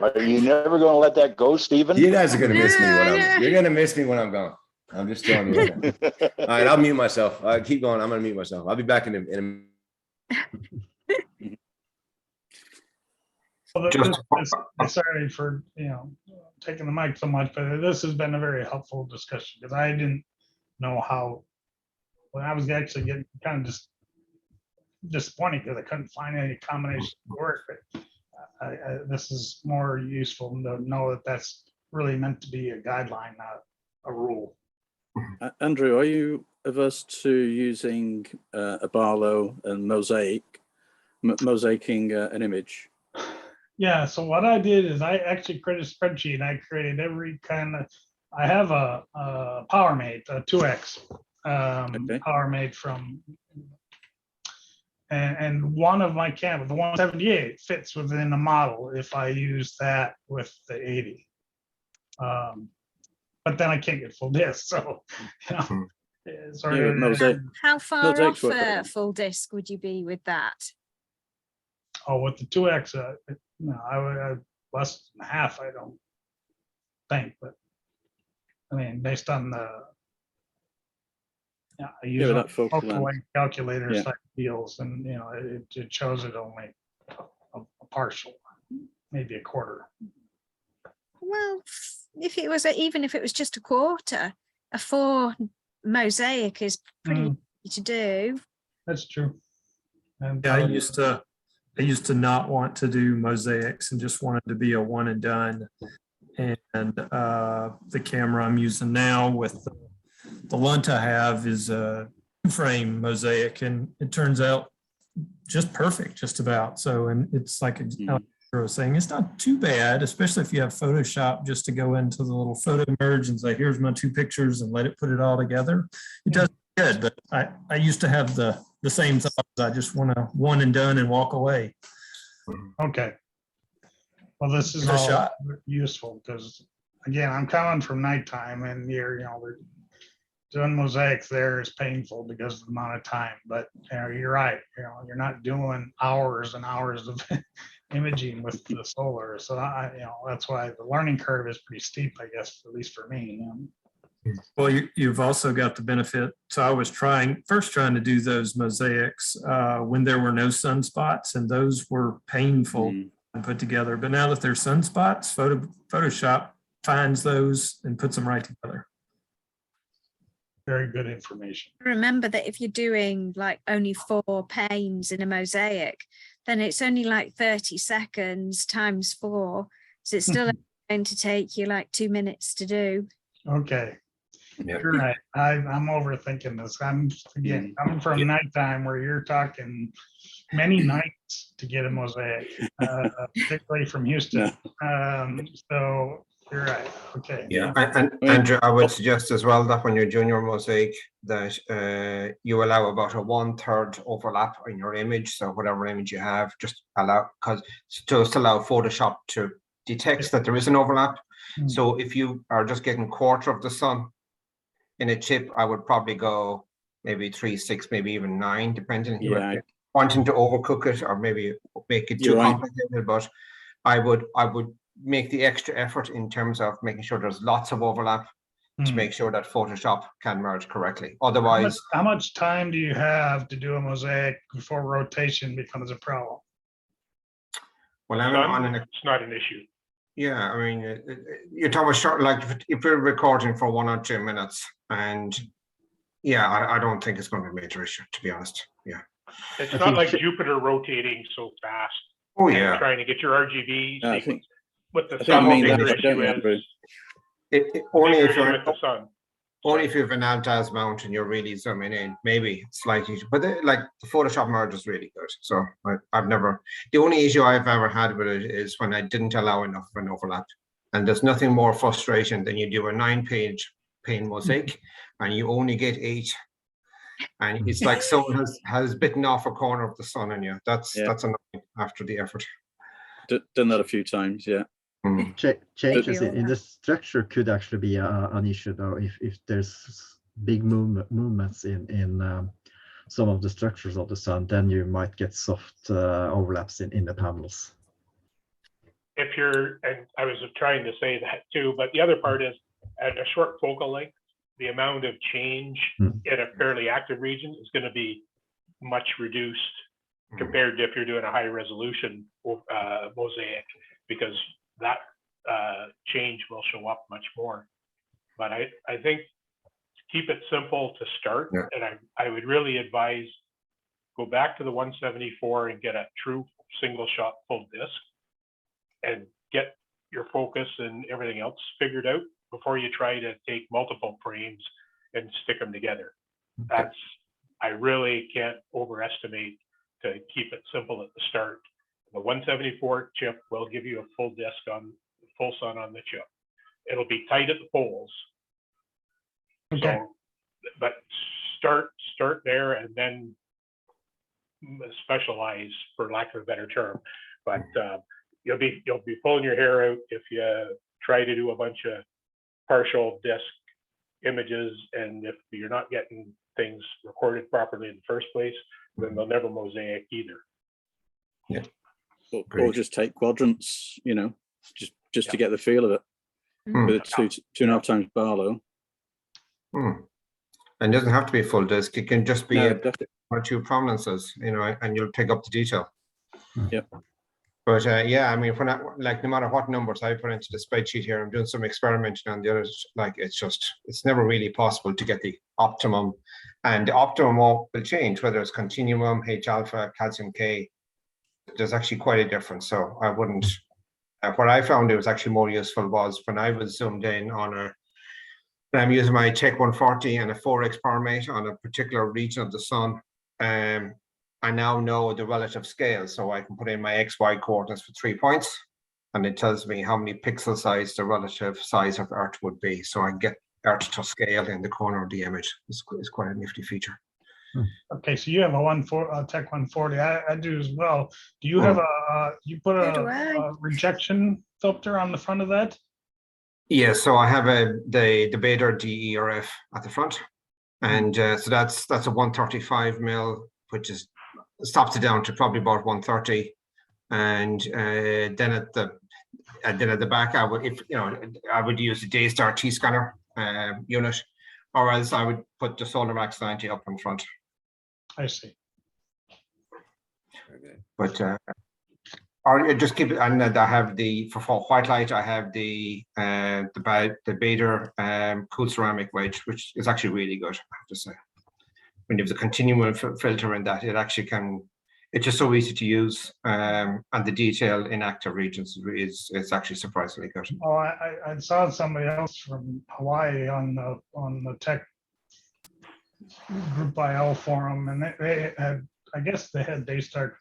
Are you never going to let that go, Stephen? you guys are gonna miss me when Yeah. you're gonna miss me when I'm gone. I'm just telling you. Right now. All right, I'll mute myself. Keep going. I'm gonna mute myself. I'll be back in a Well, Just- sorry for, taking the mic so much, but this has been a very helpful discussion because I didn't know how, when I was actually getting kind of just disappointed because I couldn't find any combination to work. But this is more useful to know that that's really meant to be a guideline, not a rule. Andrew, are you averse to using a Barlow and mosaicing an image? Yeah, so what I did is I actually created a spreadsheet and I created every kind of, I have a PowerMate, a 2X Okay. PowerMate from, and one of my cameras, the 178 fits within the model if I use that with the 80. But then I can't get full disc, so, it's sort Yeah, of, mosaic. How far Mosaic's off work better. full disc would you be with that? with the 2X, I less than half, I don't think, but I mean, based on the, I use with a that focal focal length. length calculator Yeah. type deals, and it shows it only a partial, maybe a quarter. Well, if it was even if it was just a quarter, a 4 mosaic is pretty easy to do. That's true. And Yeah, I used to not want to do mosaics and just wanted to be a one and done. And the camera I'm using now with the Lunt I have is a 2-frame mosaic, and it turns out just perfect, just about. So, and it's like I was saying, it's not too bad, especially if you have Photoshop, just to go into the little photo merge and say, here's my 2 pictures and let it put it all together. It does good, but I used to have the same thoughts. I just want to one and done and walk away. Okay. Well, this is Give it a all shot. useful because, again, I'm coming from nighttime and we're doing mosaics there is painful because of the amount of time. But you're right. You're not doing hours and hours of imaging with the solar. So that's why the learning curve is pretty steep, I guess, at least for me. Well, you've also got the benefit. So I was first trying to do those mosaics when there were no sunspots, and those were painful and put together. But now that there's sunspots, Photoshop finds those and puts them right together. Very good information. Remember that if you're doing like only 4 panes in a mosaic, then it's only like 30 seconds times 4. So it's still going to take you like 2 minutes to do. Okay. Yeah. You're right. I'm overthinking this. I'm coming from nighttime where you're talking many nights to get a mosaic, particularly from Houston. So you're right. Okay. Yeah, and Andrew, I would suggest as well that when you're doing your mosaic, that you allow about a 1/3 overlap in your image. So whatever image you have, just allow, because just allow Photoshop to detect that there is an overlap. So if you are just getting 1/4 of the sun in a chip, I would probably go maybe 3, 6, maybe even 9, depending if you're wanting to overcook it or maybe make it too complicated. But I would make the extra effort in terms of making sure there's lots of overlap to make sure that Photoshop can merge correctly. Otherwise, how much time do you have to do a mosaic before rotation becomes a problem? well, It's not an issue. yeah, I mean, you're talking about short, like if you're recording for 1 or 2 minutes and Yeah, I don't think it's going to be a major issue, to be honest. Yeah. It's I not think like sh- Jupiter rotating so fast. Oh and yeah. Trying to get your RGB I sequence think with the I think sun. you mean The that, bigger don't you, issue Andrew? is Only bigger if issue you're with the sun. only Sorry. if you have an alt-as mount and you're really zooming in, maybe slightly. But like the Photoshop merge is really good. So I've never. The only issue I've ever had with it is when I didn't allow enough of an overlap. And there's nothing more frustrating than you do a 9-page pane mosaic and you only get 8. And it's like someone has bitten off a corner of the sun on you. That's annoying after the effort. Done that a few times, yeah. Changes in all the structure could actually be an issue, though, if there's big movements in some of the structures of the sun, then you might get soft overlaps in the panels. If you're, and I was trying to say that too, but the other part is at a short focal length, the amount of change in a fairly active region is going to be much reduced compared to if you're doing a high resolution mosaic, because that change will show up much more. But I think keep it simple to start, and I would really advise go back to the 174 and get a true single shot full disc and get your focus and everything else figured out before you try to take multiple frames and stick them together. That's, I really can't overestimate to keep it simple at the start. The 174 chip will give you a full disc on full sun on the chip. It'll be tight at the poles. Okay. So, but start there and then specialize, for lack of a better term. But you'll be pulling your hair out if you try to do a bunch of partial disc images, and if you're not getting things recorded properly in the first place, then they'll never mosaic either. Yeah. Or just take quadrants, you know, just to get the feel of it. With a 2.5 times Barlow. And it doesn't have to be a full disc. It can just be No, one or two prominences, you know, and you'll pick up the detail. Yep. But yeah, I mean, when like no matter what numbers I put into the spreadsheet here, I'm doing some experimenting on the others. Like it's never really possible to get the optimum, and the optimum will change whether it's continuum, H alpha, calcium K. There's actually quite a difference. So I wouldn't. What I found it was actually more useful was when I was zoomed in on when I'm using my Tech 140 and a 4x power mate on a particular region of the sun. I now know the relative scale, so I can put in my XY coordinates for 3 points, and it tells me how many pixel size the relative size of Earth would be. So I get Earth to scale in the corner of the image. It's quite a nifty feature. Okay, so you have a Tech 140. I do as well. Do you have you put a rejection filter on the front of that? Yeah, so I have the Bader DERF at the front, and so that's a 135 mil, which is stops it down to probably about 130, and then at the back I would use the Daystar T scanner unit, or else I would put the Solarmax 90 up in front. I see. But or just keep it, and I have for white light I have the Bader cool ceramic wedge, which is actually really good, I have to say. When you have the continuum filter in that, it actually can. It's just so easy to use, and the detail in active regions is actually surprisingly good. Oh, I saw somebody else from Hawaii on the Tech Group IL forum, and they had, I guess they had Daystar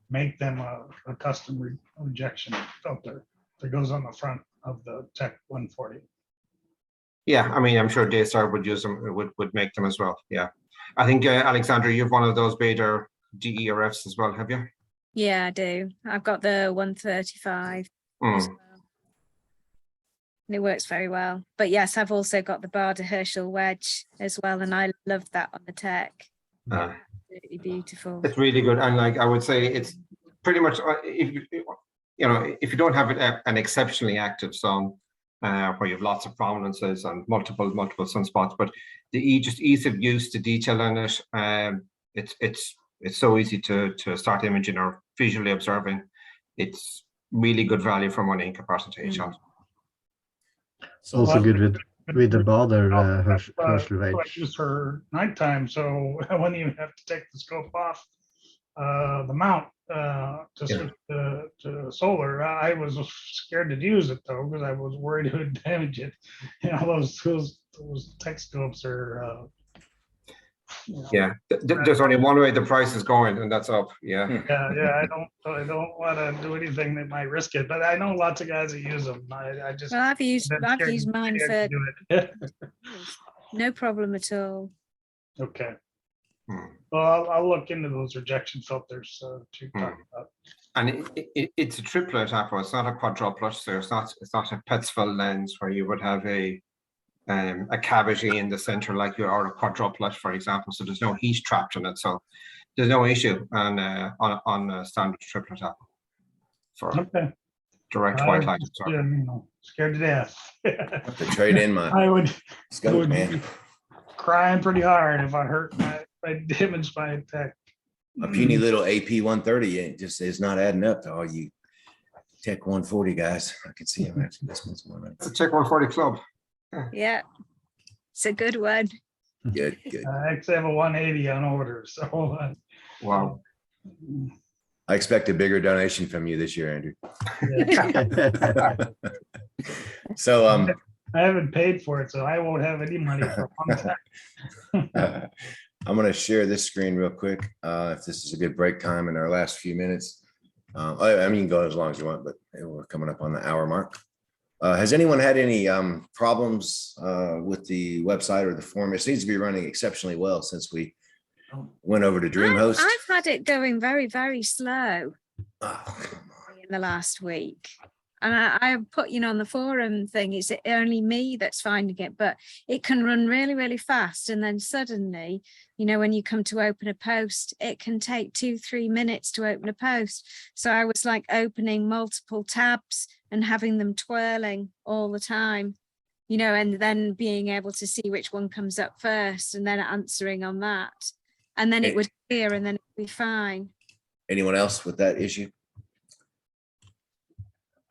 make them a custom rejection filter that goes on the front of the Tech 140. Yeah, I mean, I'm sure Daystar would use them, would make them as well. Yeah, I think Alexandra, you have one of those Bader DERFs as well, have you? Yeah, I do. I've got the 135 as well. And it works very well. But yes, I've also got the Bader Herschel wedge as well, and I love that on the Tech. Absolutely beautiful. It's really good, and like I would say, it's pretty much if you don't have an exceptionally active sun where you have lots of prominences and multiple sunspots, but the ease of use, the detail in it, it's so easy to start imaging or visually observing. It's really good value for money in comparison to HL. Also good with the border So Herschel I range. use for nighttime, so I wouldn't even have to take the scope off the mount to switch to solar. I was scared to use it though, because I was worried it would damage it. You know, those tech scopes are, you know, Yeah, there's only one way the price is going, and that's up. Yeah. yeah, I don't want to do anything that might risk it, but I know lots of guys that use them. I just. Well, I've used mine for Do it. no problem at all. Okay. Hmm. Well, I'll look into those rejection filters to talk about. And it's a triplet apple. It's not a quadruplet. So it's not a Petzval lens where you would have a cavity in the center like you are a quadruplet, for example. So there's no heat trapped in it. So there's no issue on a standard triplet apple for direct white light. You know, scared to death. To trade in my I would scope, man. be crying pretty hard if I hurt my damaged my tech. A puny little AP 130 it just is not adding up to all you Tech 140 guys. I can see them actually. This one's more. It's a Tech 140 club. Yeah, it's a good one. Good, good. I actually have a 180 on order, so. Wow. I expect a bigger donation from you this year, Andrew. So I haven't paid for it, so I won't have any money for a long time. I'm going to share this screen real quick. If this is a good break time in our last few minutes. I mean, you can go as long as you want, but we're coming up on the hour mark. Has anyone had any problems with the website or the forum? It seems to be running exceptionally well since we went over to DreamHost. I've had it going very, very slow Oh, in the last week. And I put, on the forum thing, is it only me that's finding it, but it can run really, really fast. And then suddenly, when you come to open a post, it can take 2-3 minutes to open a post. So I was like opening multiple tabs and having them twirling all the time, and then being able to see which one comes up first and then answering on that. And then it would clear and then it would be fine. Anyone else with that issue?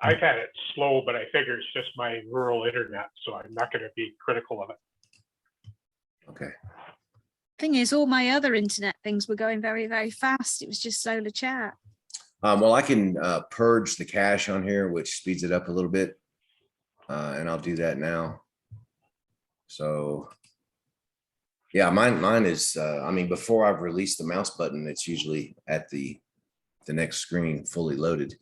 I've had it slow, but I figure it's just my rural internet, so I'm not going to be critical of it. Okay. Thing is, all my other internet things were going very, very fast. It was just Solarchat. Well, I can purge the cache on here, which speeds it up a little bit. And I'll do that now. So yeah, mine is, before I've released the mouse button, it's usually at the next screen fully loaded.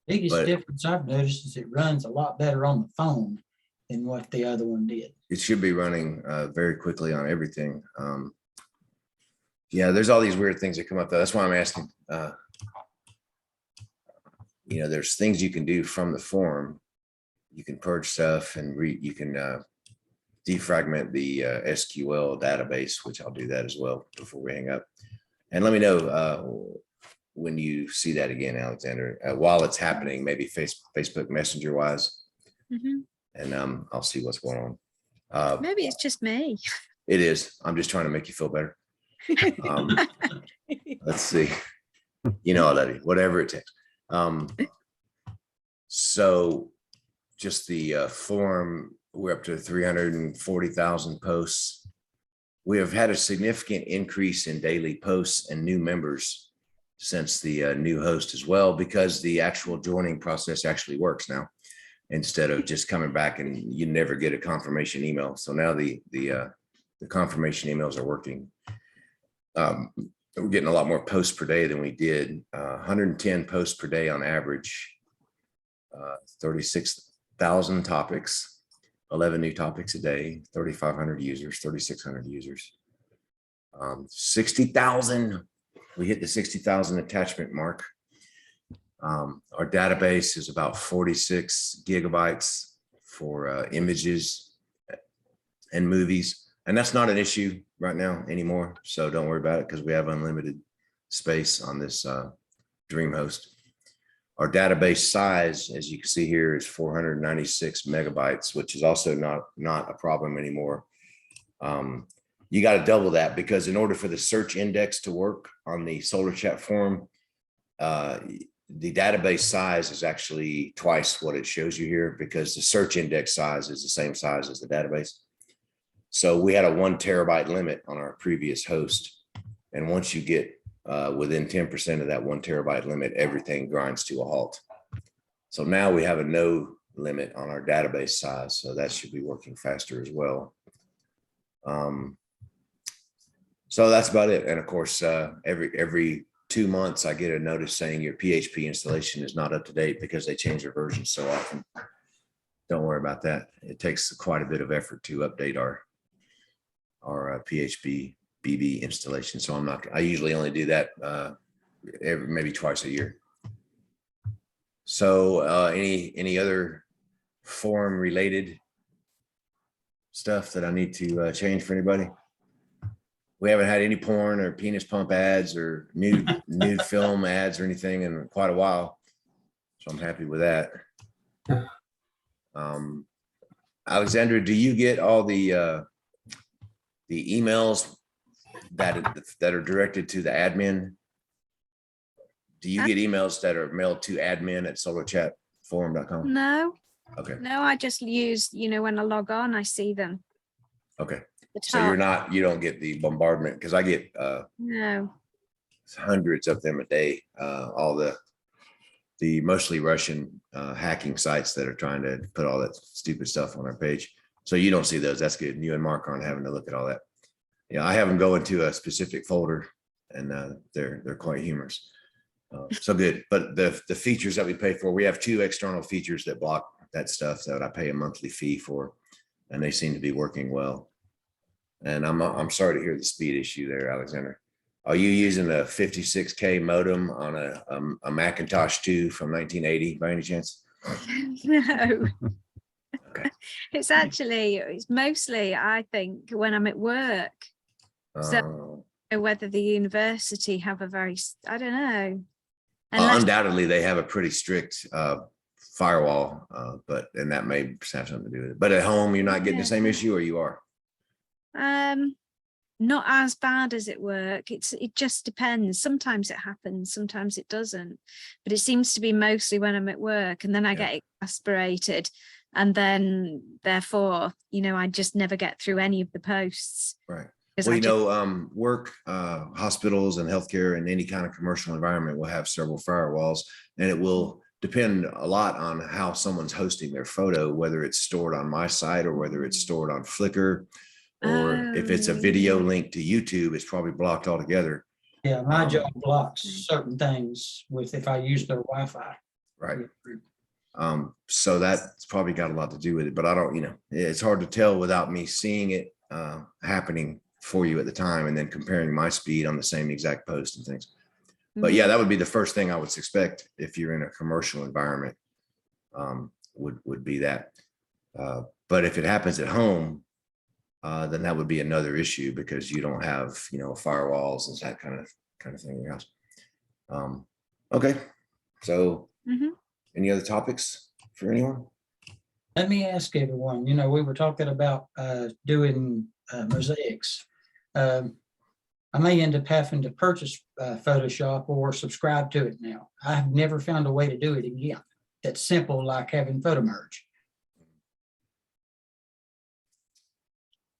Biggest difference I've noticed is it runs a lot better on the phone than what the other one did. It should be running very quickly on everything. Yeah, there's all these weird things that come up though. That's why I'm asking. There's things you can do from the forum. You can purge stuff and you can defragment the SQL database, which I'll do that as well before we hang up. And let me know when you see that again, Alexander, while it's happening, maybe Facebook Messenger wise. Mm-hmm. And I'll see what's going on. Maybe it's just me. It is. I'm just trying to make you feel better. Let's see. I love you, whatever it takes. So just the forum, we're up to 340,000 posts. We have had a significant increase in daily posts and new members since the new host as well, because the actual joining process actually works now, instead of just coming back and you never get a confirmation email. So now the confirmation emails are working. We're getting a lot more posts per day than we did. 110 posts per day on average, 36,000 topics, 11 new topics a day, 3,500 users, 3,600 users, 60,000. We hit the 60,000 attachment mark. Our database is about 46 gigabytes for images and movies. And that's not an issue right now anymore. So don't worry about it, because we have unlimited space on this DreamHost. Our database size, as you can see here, is 496 megabytes, which is also not a problem anymore. You got to double that, because in order for the search index to work on the Solarchat forum, the database size is actually twice what it shows you here because the search index size is the same size as the database. So we had a 1 terabyte limit on our previous host. And once you get within 10% of that 1 terabyte limit, everything grinds to a halt. So now we have a no limit on our database size. So that should be working faster as well. So that's about it. And of course, every 2 months, I get a notice saying your PHP installation is not up to date because they change their versions so often. Don't worry about that. It takes quite a bit of effort to update our PHP BB installation. So I usually only do that maybe twice a year. So any other forum related stuff that I need to change for anybody? We haven't had any porn or penis pump ads or nude film ads or anything in quite a while. So I'm happy with that. Alexandra, do you get all the emails that are directed to the admin? Do you get emails that are mailed to admin at solarchatforum.com? No. Okay. No, I just use, when I log on, I see them. Okay. The So top. you don't get the bombardment because I get No. hundreds of them a day. All the mostly Russian hacking sites that are trying to put all that stupid stuff on our page. So you don't see those. That's good. You and Mark aren't having to look at all that. Yeah, I have them go into a specific folder, and they're quite humorous. So good. But the features that we pay for, we have 2 external features that block that stuff that I pay a monthly fee for, and they seem to be working well. And I'm sorry to hear the speed issue there, Alexander. Are you using a 56K modem on a Macintosh 2 from 1980 by any chance? No. Okay. It's mostly, I think, when I'm at work. So whether the university have a very, I don't know. Undoubtedly, they have a pretty strict firewall, and that may have something to do with it. But at home, you're not getting the same issue, or you are? Not as bad as at work. It just depends. Sometimes it happens, sometimes it doesn't. But it seems to be mostly when I'm at work, and then I get exasperated, and then therefore, I just never get through any of the posts. Right. Well, work, hospitals and healthcare and any kind of commercial environment will have several firewalls, and it will depend a lot on how someone's hosting their photo, whether it's stored on my site or whether it's stored on Flickr, or if it's a video link to YouTube, it's probably blocked altogether. Yeah, my job blocks certain things if I use their Wi-Fi. Right. So that's probably got a lot to do with it, but I don't, it's hard to tell without me seeing it happening for you at the time and then comparing my speed on the same exact post and things. But yeah, that would be the first thing I would suspect if you're in a commercial environment, would be that. But if it happens at home, then that would be another issue because you don't have, firewalls and that kind of thing in your house. Okay. So any other topics for anyone? Let me ask everyone, we were talking about doing mosaics. I may end up having to purchase Photoshop or subscribe to it now. I've never found a way to do it again. That's simple, like having photo merge.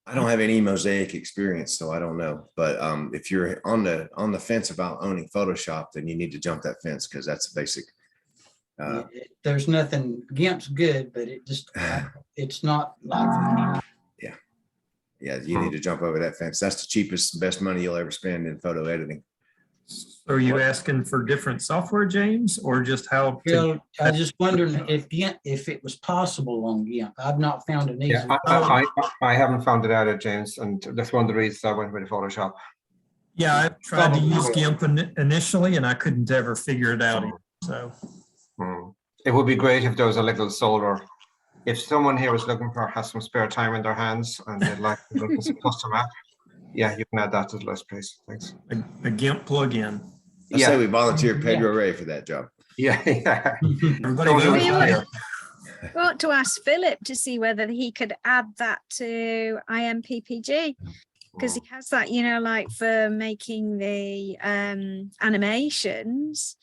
I don't have any mosaic experience, so I don't know. But if you're on the fence about owning Photoshop, then you need to jump that fence because that's basic. There's nothing. GIMP's good, but it's not like. Yeah, you need to jump over that fence. That's the cheapest, best money you'll ever spend in photo editing. So are you asking for different software, James, or just how? I just wondering if it was possible on GIMP. I've not found an easy. Yeah, I haven't found it out yet, James, and that's one of the reasons I went with Photoshop. Yeah, I tried to use GIMP initially, and I couldn't ever figure it out. So it would be great if there was a little solar. If someone here was has some spare time in their hands and they'd like to look at some custom app, yeah, you can add that to the list, please. Thanks. A GIMP plugin. I say we volunteered Pedro Ray for that job. Yeah. We ought to ask Philip to see whether he could add that to IMPPG, because he has that, like for making the animations.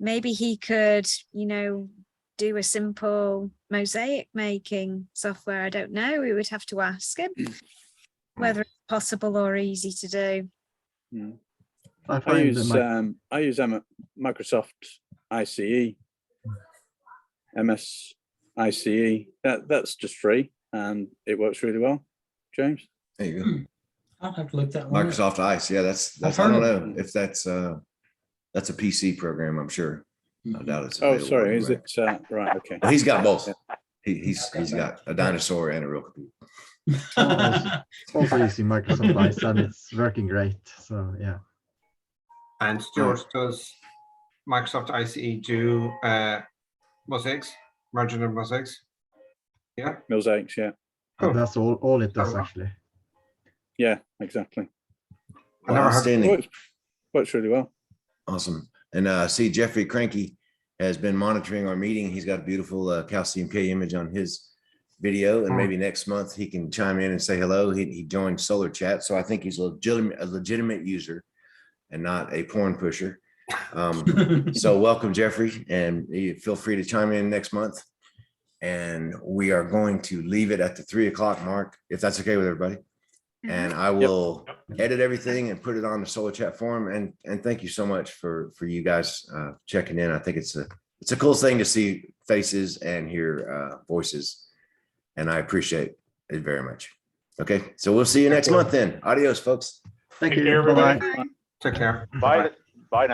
maybe he could, do a simple mosaic making software. I don't know. We would have to ask him whether it's possible or easy to do. I I find use Microsoft ICE, MS ICE. That's just free and it works really well. James? There you go. I'll have to look that one up. Microsoft Ice. Yeah, that's I've I heard don't of know if that's a PC program, I'm sure. I doubt it's Oh, available sorry. on Is Mac. it right? Okay. Well, he's got both. He's got a dinosaur and a real computer. Also using Microsoft Ice, and it's working great. So yeah. And Stuart, does Microsoft ICE do mosaics, marginal mosaics? Yeah. Mosaics, yeah. That's all it does actually. Yeah, exactly. Well, outstanding. Works really well. Awesome. And see, Jeffrey Cranky has been monitoring our meeting. He's got a beautiful Calcium K image on his video, and maybe next month he can chime in and say hello. He joined Solarchat, so I think he's a legitimate user and not a porn pusher. So welcome, Jeffrey, and feel free to chime in next month. And we are going to leave it at the 3 o'clock mark, if that's okay with everybody. And I will edit everything and put it on the Solarchat forum. And thank you so much for you guys checking in. I think it's a cool thing to see faces and hear voices, and I appreciate it very much. Okay, so we'll see you next month then. Adios, folks. Thank Take you. care, everybody. Bye-bye. Take care. Bye. Bye now.